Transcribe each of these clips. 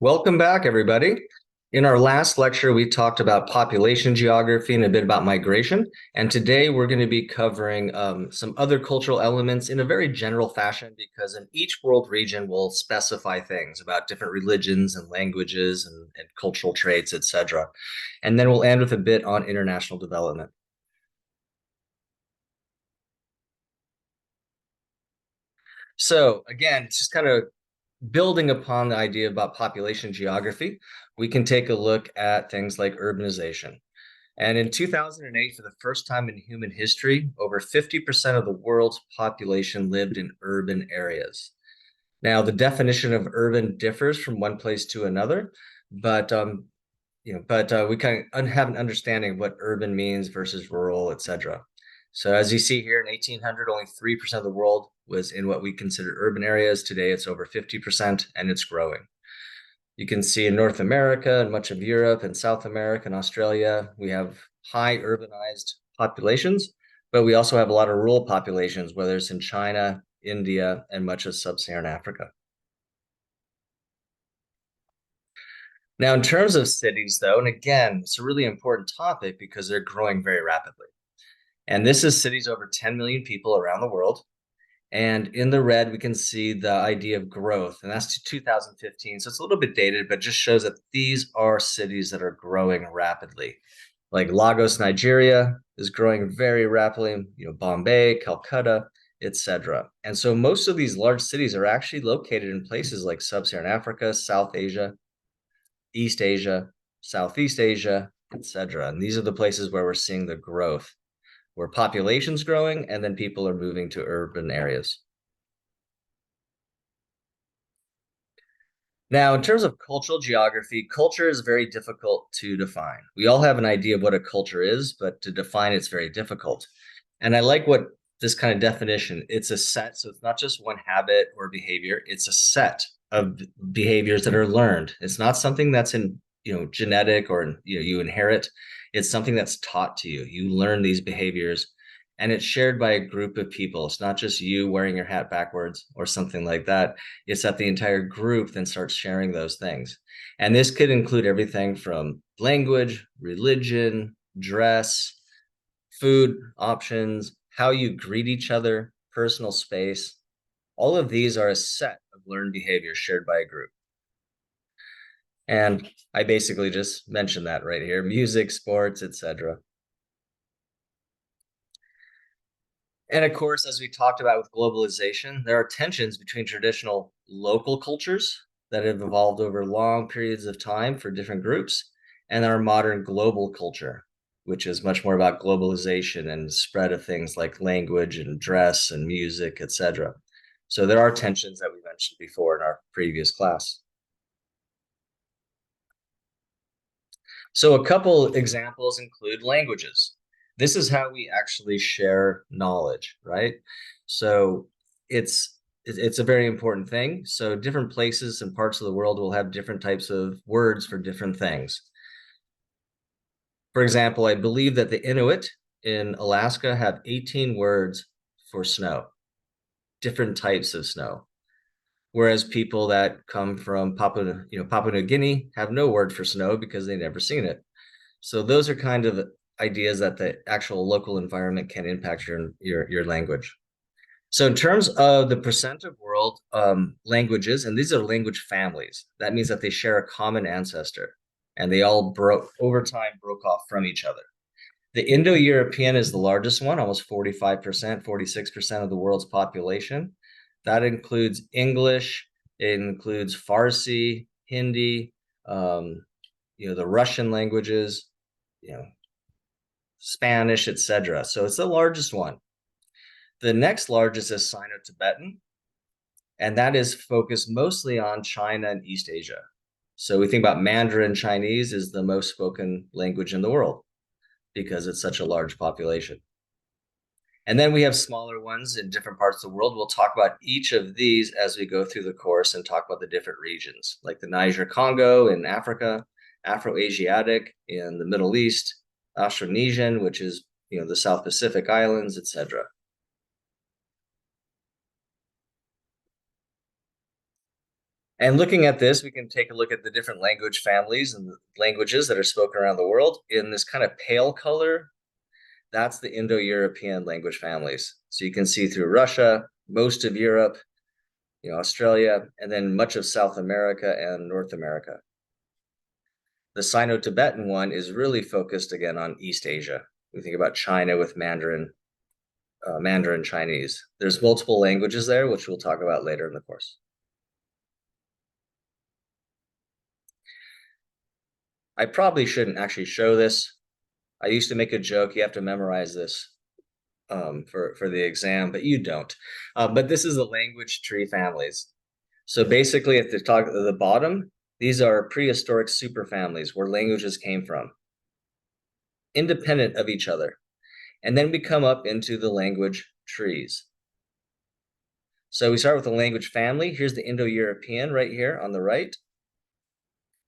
Welcome back, everybody. In our last lecture, we talked about population geography and a bit about migration. And today we're going to be covering some other cultural elements in a very general fashion, because in each world region will specify things about different religions and languages and cultural traits, etc. And then we'll end with a bit on international development. So again, it's just kind of building upon the idea about population geography, we can take a look at things like urbanization. And in 2008, for the first time in human history, over 50% of the world's population lived in urban areas. Now, the definition of urban differs from one place to another, but we kind of have an understanding of what urban means versus rural, etc. So as you see here, in 1800, only 3% of the world was in what we consider urban areas. Today, it's over 50%, and it's growing. You can see in North America and much of Europe and South America and Australia, we have high urbanized populations, but we also have a lot of rural populations, whether it's in China, India, and much of sub-Saharan Africa. Now, in terms of cities, though, and again, it's a really important topic because they're growing very rapidly. And this is cities over 10 million people around the world. And in the red, we can see the idea of growth, and that's to 2015. So it's a little bit dated, but just shows that these are cities that are growing rapidly. Like Lagos, Nigeria is growing very rapidly, Bombay, Calcutta, etc. And so most of these large cities are actually located in places like Sub-Saharan Africa, South Asia, East Asia, Southeast Asia, etc. And these are the places where we're seeing the growth, where population's growing and then people are moving to urban areas. Now, in terms of cultural geography, culture is very difficult to define. We all have an idea of what a culture is, but to define it's very difficult. And I like what this kind of definition, it's a set. So it's not just one habit or behavior, it's a set of behaviors that are learned. It's not something that's in, genetic or, you inherit. It's something that's taught to you. You learn these behaviors and it's shared by a group of people. It's not just you wearing your hat backwards or something like that. It's that the entire group then starts sharing those things. And this could include everything from language, religion, dress, food options, how you greet each other, personal space. All of these are a set of learned behaviors shared by a group. And I basically just mentioned that right here: music, sports, etc. And of course, as we talked about with globalization, there are tensions between traditional local cultures that have evolved over long periods of time for different groups and our modern global culture, which is much more about globalization and spread of things like language and dress and music, etc. So there are tensions that we mentioned before in our previous class. So a couple examples include languages. This is how we actually share knowledge, right? So it's a very important thing. So different places and parts of the world will have different types of words for different things. For example, I believe that the Inuit in Alaska have 18 words for snow, different types of snow. Whereas people that come from Papua New Guinea have no word for snow because they've never seen it. So those are kind of ideas that the actual local environment can impact your language. So in terms of the percent of world languages, and these are language families, that means that they share a common ancestor, and they all over time broke off from each other. The Indo-European is the largest one, almost 45%, 46% of the world's population. That includes English, it includes Farsi, Hindi, the Russian languages, Spanish, etc. So it's the largest one. The next largest is Sino-Tibetan, and that is focused mostly on China and East Asia. So we think about Mandarin Chinese is the most spoken language in the world because it's such a large population. And then we have smaller ones in different parts of the world. We'll talk about each of these as we go through the course and talk about the different regions, like the Niger Congo in Africa, Afro-Asiatic in the Middle East, Austronesian, which is the South Pacific Islands, etc. And looking at this, we can take a look at the different language families and the languages that are spoken around the world. In this kind of pale color, that's the Indo-European language families. So you can see through Russia, most of Europe, Australia, and then much of South America and North America. The Sino-Tibetan one is really focused again on East Asia. We think about China with Mandarin Chinese. There's multiple languages there, which we'll talk about later in the course. I probably shouldn't actually show this. I used to make a joke, you have to memorize this for the exam, but you don't. But this is the language tree families. So basically, at the bottom, these are prehistoric superfamilies where languages came from, independent of each other. And then we come up into the language trees. So we start with the language family. Here's the Indo-European right here on the right.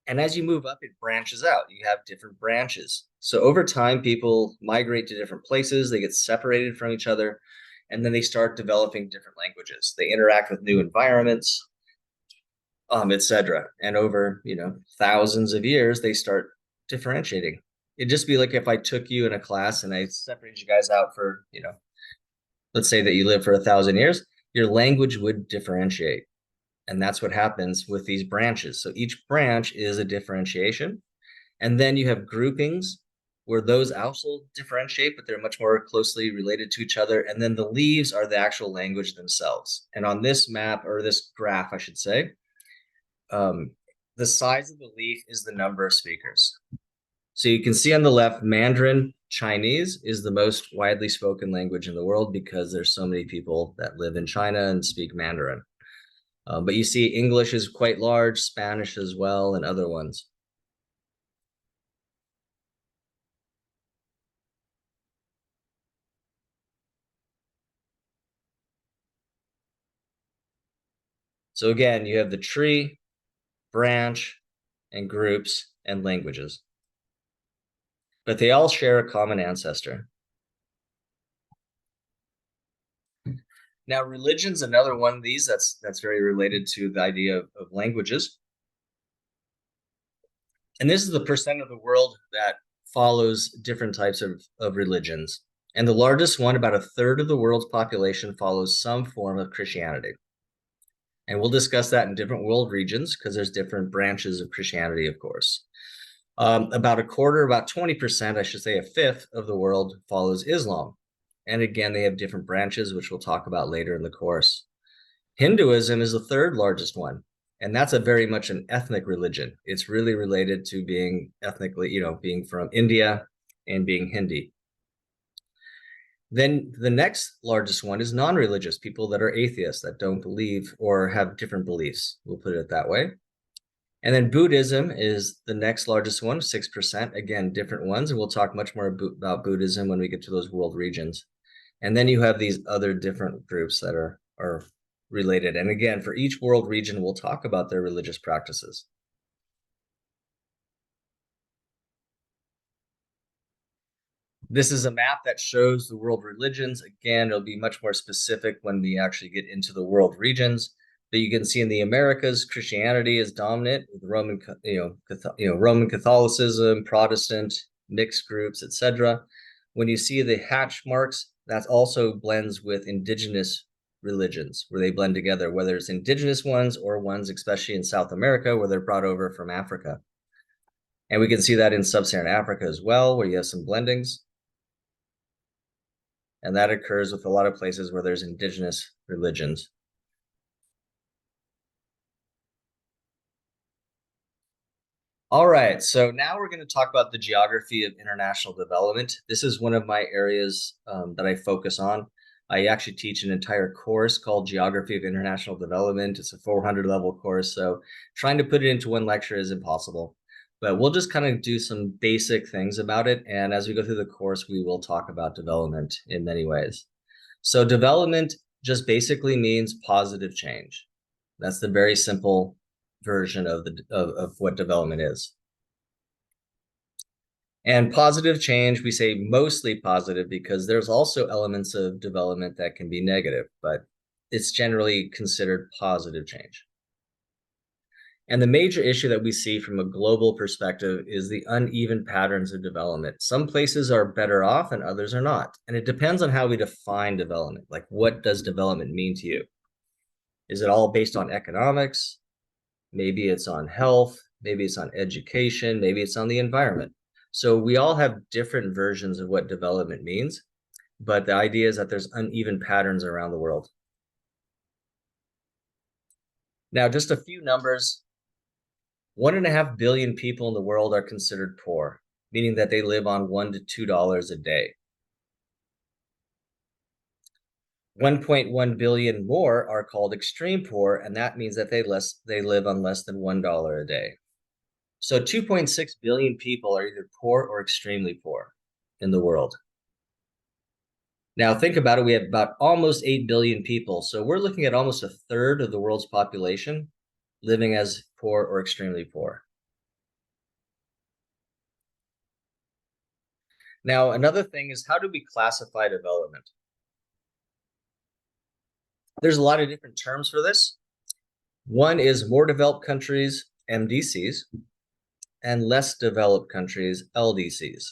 And as you move up, it branches out. You have different branches. So over time, people migrate to different places. They get separated from each other, and then they start developing different languages. They interact with new environments, etc. And over, thousands of years, they start differentiating. It'd just be like if I took you in a class and I separated you guys out for, let's say that you live for 1,000 years, your language would differentiate. And that's what happens with these branches. So each branch is a differentiation. And then you have groupings where those also differentiate, but they're much more closely related to each other. And then the leaves are the actual language themselves. And on this map, or this graph, I should say, the size of the leaf is the number of speakers. So you can see on the left, Mandarin Chinese is the most widely spoken language in the world because there's so many people that live in China and speak Mandarin. But you see English is quite large, Spanish as well, and other ones. So again, you have the tree, branch, and groups and languages. But they all share a common ancestor. Now, religion's another one of these that's very related to the idea of languages. And this is the percent of the world that follows different types of religions. And the largest one, about a third of the world's population, follows some form of Christianity. And we'll discuss that in different world regions because there's different branches of Christianity, of course. About a quarter, about 20%, I should say a fifth of the world follows Islam. And again, they have different branches, which we'll talk about later in the course. Hinduism is the third largest one. And that's a very much an ethnic religion. It's really related to being ethnically, being from India and being Hindi. Then the next largest one is non-religious, people that are atheists, that don't believe or have different beliefs. We'll put it that way. And then Buddhism is the next largest one, 6%. Again, different ones. And we'll talk much more about Buddhism when we get to those world regions. And then you have these other different groups that are related. And again, for each world region, we'll talk about their religious practices. This is a map that shows the world religions. Again, it'll be much more specific when we actually get into the world regions. But you can see in the Americas, Christianity is dominant with Roman Catholicism, Protestant, mixed groups, etc. When you see the hatch marks, that also blends with indigenous religions where they blend together, whether it's indigenous ones or ones, especially in South America, where they're brought over from Africa. And we can see that in sub-Saharan Africa as well, where you have some blendings. And that occurs with a lot of places where there's indigenous religions. All right, so now we're going to talk about the geography of international development. This is one of my areas that I focus on. I actually teach an entire course called Geography of International Development. It's a 400 level course, so trying to put it into one lecture is impossible. But we'll just kind of do some basic things about it. And as we go through the course, we will talk about development in many ways. So development just basically means positive change. That's the very simple version of what development is. And positive change, we say mostly positive because there's also elements of development that can be negative, but it's generally considered positive change. And the major issue that we see from a global perspective is the uneven patterns of development. Some places are better off and others are not. And it depends on how we define development. Like, what does development mean to you? Is it all based on economics? Maybe it's on health. Maybe it's on education. Maybe it's on the environment. So we all have different versions of what development means. But the idea is that there's uneven patterns around the world. Now, just a few numbers. 1.5 billion people in the world are considered poor, meaning that they live on $1 to $2 a day. 1.1 billion more are called extreme poor, and that means that they live on less than $1 a day. So 2.6 billion people are either poor or extremely poor in the world. Now think about it, we have about almost 8 billion people. So we're looking at almost a third of the world's population living as poor or extremely poor. Now, another thing is, how do we classify development? There's a lot of different terms for this. One is more developed countries, MDCs, and less developed countries, LDCs.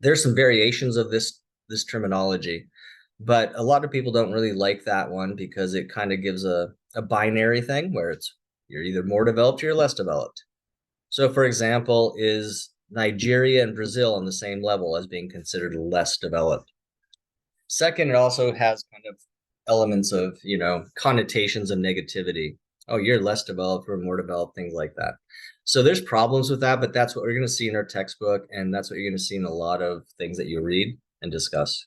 There's some variations of this terminology, but a lot of people don't really like that one because it kind of gives a binary thing where you're either more developed or you're less developed. So, for example, is Nigeria and Brazil on the same level as being considered less developed? Second, it also has kind of elements of, connotations of negativity. Oh, you're less developed or more developed, things like that. So there's problems with that, but that's what we're going to see in our textbook, and that's what you're going to see in a lot of things that you read and discuss.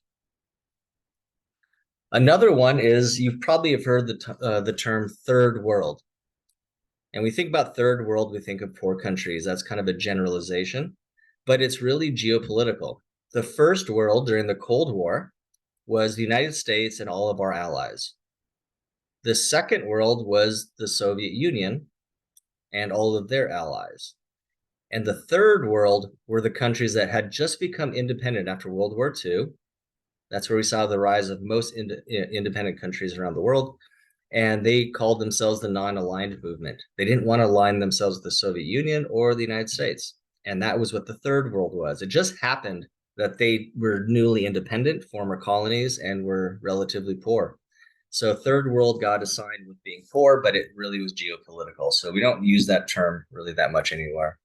Another one is, you probably have heard the term third world. And we think about third world, we think of poor countries. That's kind of a generalization, but it's really geopolitical. The first world during the Cold War was the United States and all of our allies. The second world was the Soviet Union and all of their allies. And the third world were the countries that had just become independent after World War II. That's where we saw the rise of most independent countries around the world. And they called themselves the non-aligned movement. They didn't want to align themselves with the Soviet Union or the United States. And that was what the third world was. It just happened that they were newly independent, former colonies, and were relatively poor. So third world got assigned with being poor, but it really was geopolitical. So we don't use that term really that much anymore.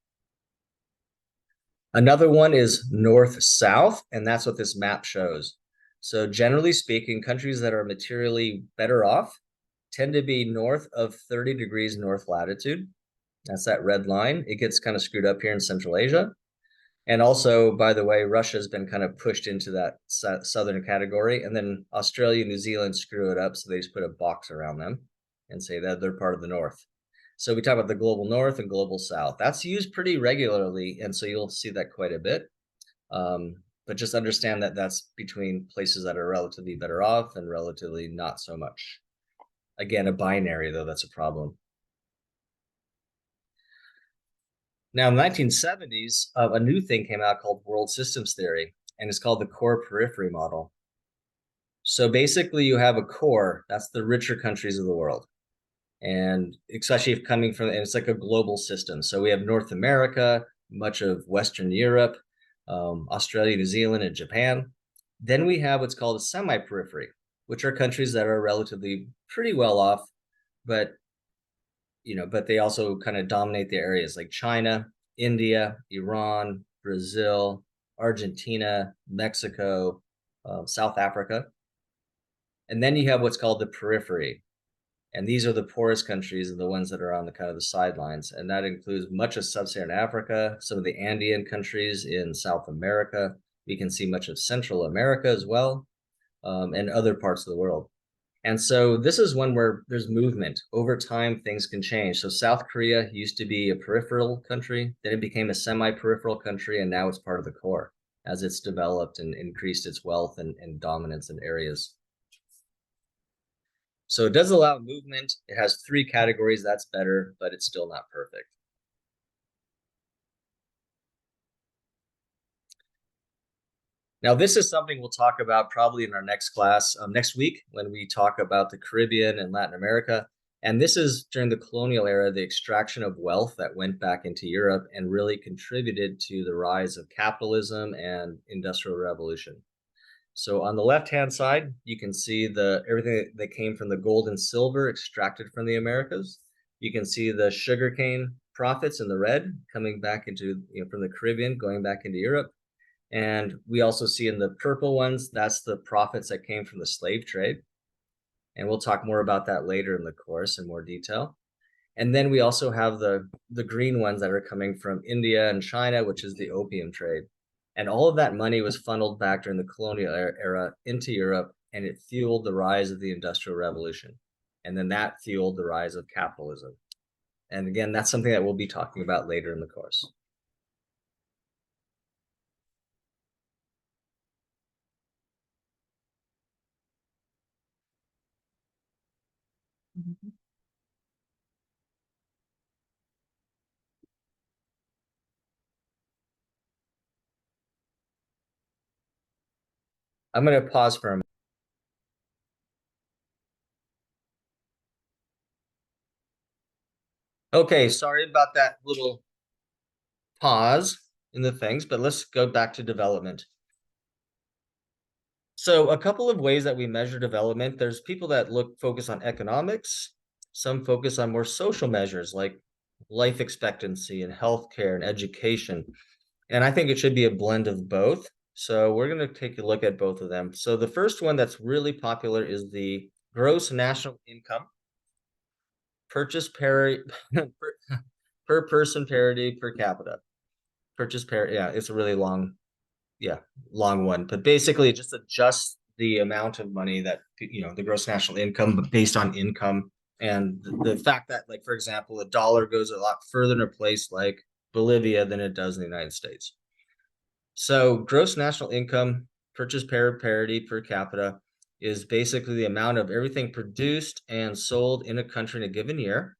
Another one is north-south, and that's what this map shows. So generally speaking, countries that are materially better off tend to be north of 30 degrees north latitude. That's that red line. It gets kind of screwed up here in Central Asia. And also, by the way, Russia's been kind of pushed into that southern category. And then Australia, New Zealand screw it up. So they just put a box around them and say that they're part of the north. So we talk about the global north and global south. That's used pretty regularly. And so you'll see that quite a bit. But just understand that that's between places that are relatively better off and relatively not so much. Again, a binary, though, that's a problem. Now, in the 1970s, a new thing came out called world systems theory, and it's called the core periphery model. So basically, you have a core, that's the richer countries of the world. And especially if coming from, and it's like a global system. So we have North America, much of Western Europe, Australia, New Zealand, and Japan. Then we have what's called a semi-periphery, which are countries that are relatively pretty well off, but but they also kind of dominate the areas like China, India, Iran, Brazil, Argentina, Mexico, South Africa. And then you have what's called the periphery. And these are the poorest countries and the ones that are on the kind of the sidelines. And that includes much of sub-Saharan Africa, some of the Andean countries in South America. We can see much of Central America as well, and other parts of the world. And so this is one where there's movement. Over time, things can change. So South Korea used to be a peripheral country, then it became a semi-peripheral country, and now it's part of the core as it's developed and increased its wealth and dominance in areas. So it does allow movement. It has 3 categories. That's better, but it's still not perfect. Now, this is something we'll talk about probably in our next class next week when we talk about the Caribbean and Latin America. And this is during the colonial era, the extraction of wealth that went back into Europe and really contributed to the rise of capitalism and industrial revolution. So on the left-hand side, you can see the everything that came from the gold and silver extracted from the Americas. You can see the sugarcane profits in the red coming back into, from the Caribbean, going back into Europe. And we also see in the purple ones, that's the profits that came from the slave trade. And we'll talk more about that later in the course in more detail. And then we also have the green ones that are coming from India and China, which is the opium trade. And all of that money was funneled back during the colonial era into Europe, and it fueled the rise of the Industrial Revolution. And then that fueled the rise of capitalism. And again, that's something that we'll be talking about later in the course. I'm going to pause for a moment. Okay, sorry about that little pause in the things, but let's go back to development. So a couple of ways that we measure development, there's people that focus on economics, some focus on more social measures like life expectancy and healthcare and education. And I think it should be a blend of both. So we're going to take a look at both of them. So the first one that's really popular is the gross national income, purchase parity per person parity per capita. Purchase parity, yeah, it's a really long one, but basically it just adjusts the amount of money that, the gross national income based on income. And the fact that, like, for example, a dollar goes a lot further in a place like Bolivia than it does in the United States. So gross national income, purchase parity per capita, is basically the amount of everything produced and sold in a country in a given year,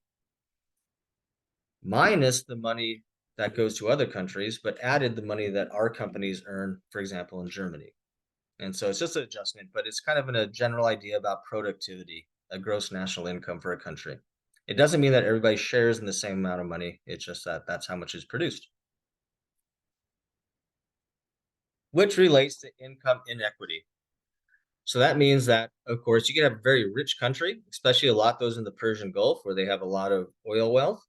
minus the money that goes to other countries, but added the money that our companies earn, for example, in Germany. And so it's just an adjustment, but it's kind of a general idea about productivity, a gross national income for a country. It doesn't mean that everybody shares in the same amount of money. It's just that that's how much is produced, which relates to income inequity. So that means that, of course, you can have a very rich country, especially a lot those in the Persian Gulf where they have a lot of oil wealth,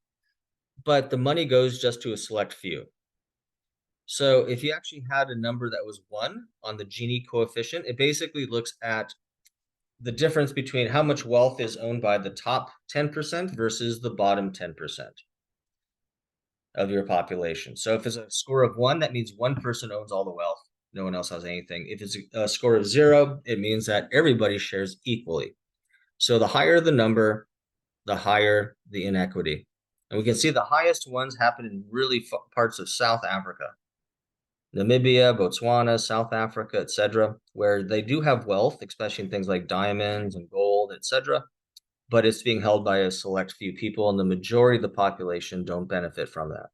but the money goes just to a select few. So if you actually had a number that was 1 on the Gini coefficient, it basically looks at the difference between how much wealth is owned by the top 10% versus the bottom 10% of your population. So if it's a score of 1, that means one person owns all the wealth. No one else has anything. If it's a score of 0, it means that everybody shares equally. So the higher the number, the higher the inequity. And we can see the highest ones happen in really parts of South Africa, Namibia, Botswana, South Africa, etc., where they do have wealth, especially in things like diamonds and gold, etc., but it's being held by a select few people, and the majority of the population don't benefit from that.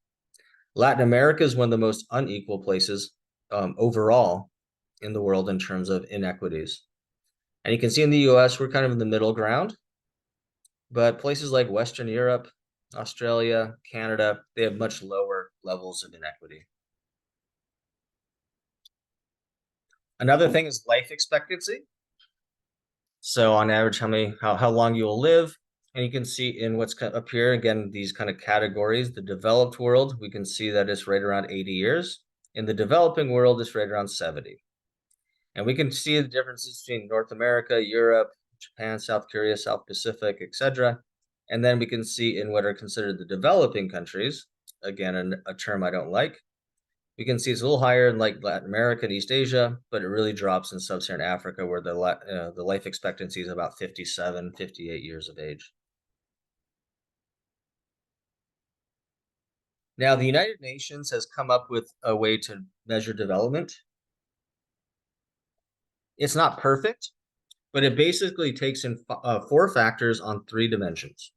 Latin America is one of the most unequal places overall in the world in terms of inequities. And you can see in the US, we're kind of in the middle ground, but places like Western Europe, Australia, Canada, they have much lower levels of inequity. Another thing is life expectancy. So on average, how long you will live. And you can see in what's up here, again, these kind of categories, the developed world, we can see that it's right around 80 years. In the developing world, it's right around 70. And we can see the differences between North America, Europe, Japan, South Korea, South Pacific, etc. And then we can see in what are considered the developing countries, again, a term I don't like, we can see it's a little higher in like Latin America and East Asia, but it really drops in sub-Saharan Africa where the life expectancy is about 57, 58 years of age. Now, the United Nations has come up with a way to measure development. It's not perfect, but it basically takes in 4 factors on 3 dimensions.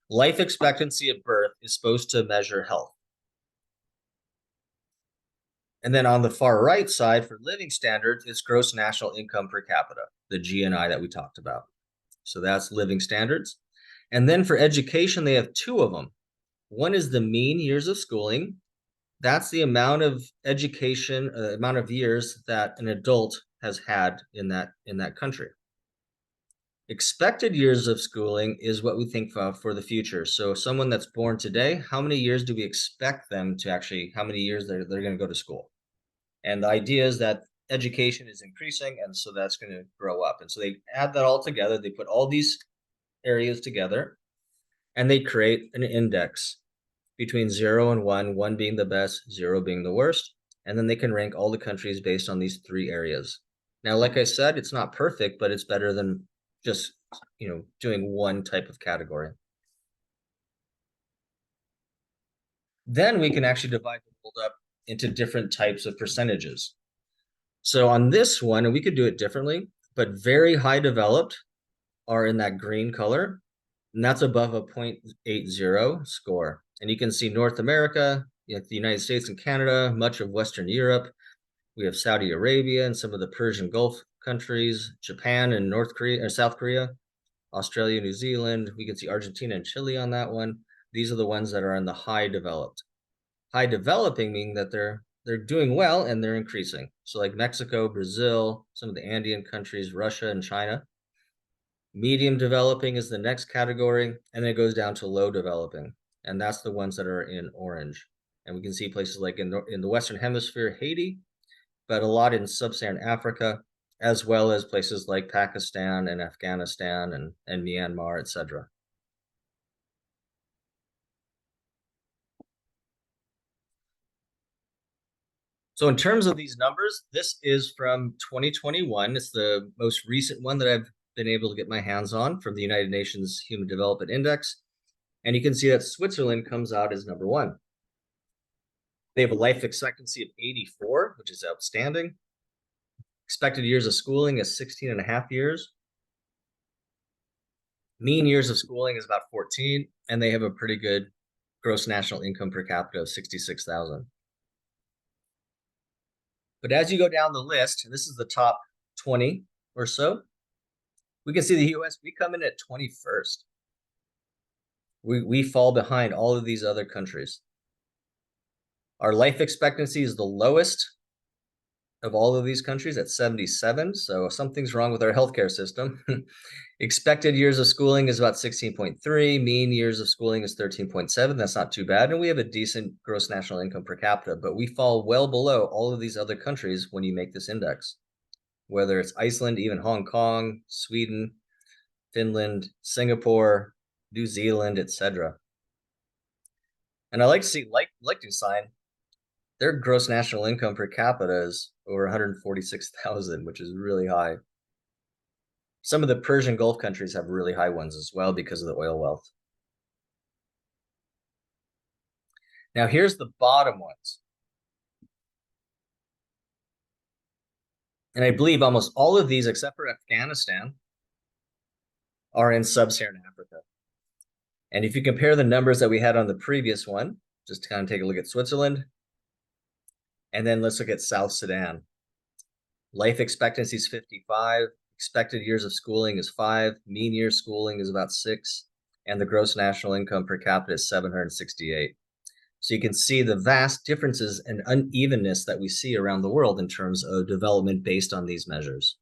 Life expectancy at birth is supposed to measure health. And then on the far right side for living standards, it's gross national income per capita, the GNI that we talked about. So that's living standards. And then for education, they have two of them. One is the mean years of schooling. That's the amount of education, amount of years that an adult has had in that country. Expected years of schooling is what we think of for the future. So someone that's born today, how many years do we expect them to actually, how many years they're going to go to school? And the idea is that education is increasing, and so that's going to grow up. And so they add that all together. They put all these areas together, and they create an index between 0 and 1, 1 being the best, 0 being the worst. And then they can rank all the countries based on these three areas. Now, like I said, it's not perfect, but it's better than just, doing one type of category. Then we can actually divide the world up into different types of percentages. So on this one, and we could do it differently, but very high developed are in that green color, and that's above a 0.80 score. And you can see North America, the United States and Canada, much of Western Europe. We have Saudi Arabia and some of the Persian Gulf countries, Japan and North Korea or South Korea, Australia, New Zealand. We can see Argentina and Chile on that one. These are the ones that are in the high developed. High developing meaning that they're doing well and they're increasing. So like Mexico, Brazil, some of the Andean countries, Russia and China. Medium developing is the next category, and then it goes down to low developing, and that's the ones that are in orange. And we can see places like in the Western Hemisphere, Haiti, but a lot in Sub-Saharan Africa, as well as places like Pakistan and Afghanistan and Myanmar, etc. So in terms of these numbers, this is from 2021. It's the most recent one that I've been able to get my hands on from the United Nations Human Development Index. And you can see that Switzerland comes out as number one. They have a life expectancy of 84, which is outstanding. Expected years of schooling is 16 and a half years. Mean years of schooling is about 14, and they have a pretty good gross national income per capita of 66,000. But as you go down the list, and this is the top 20 or so, we can see the US, we come in at 21st. We fall behind all of these other countries. Our life expectancy is the lowest of all of these countries at 77. So something's wrong with our healthcare system. Expected years of schooling is about 16.3. Mean years of schooling is 13.7. That's not too bad. And we have a decent gross national income per capita, but we fall well below all of these other countries when you make this index, whether it's Iceland, even Hong Kong, Sweden, Finland, Singapore, New Zealand, etc. And I like to see Liechtenstein, their gross national income per capita is over 146,000, which is really high. Some of the Persian Gulf countries have really high ones as well because of the oil wealth. Now here's the bottom ones. And I believe almost all of these, except for Afghanistan, are in Sub-Saharan Africa. And if you compare the numbers that we had on the previous one, just to kind of take a look at Switzerland, and then let's look at South Sudan. Life expectancy is 55. Expected years of schooling is 5. Mean years schooling is about 6. And the gross national income per capita is 768. So you can see the vast differences and unevenness that we see around the world in terms of development based on these measures.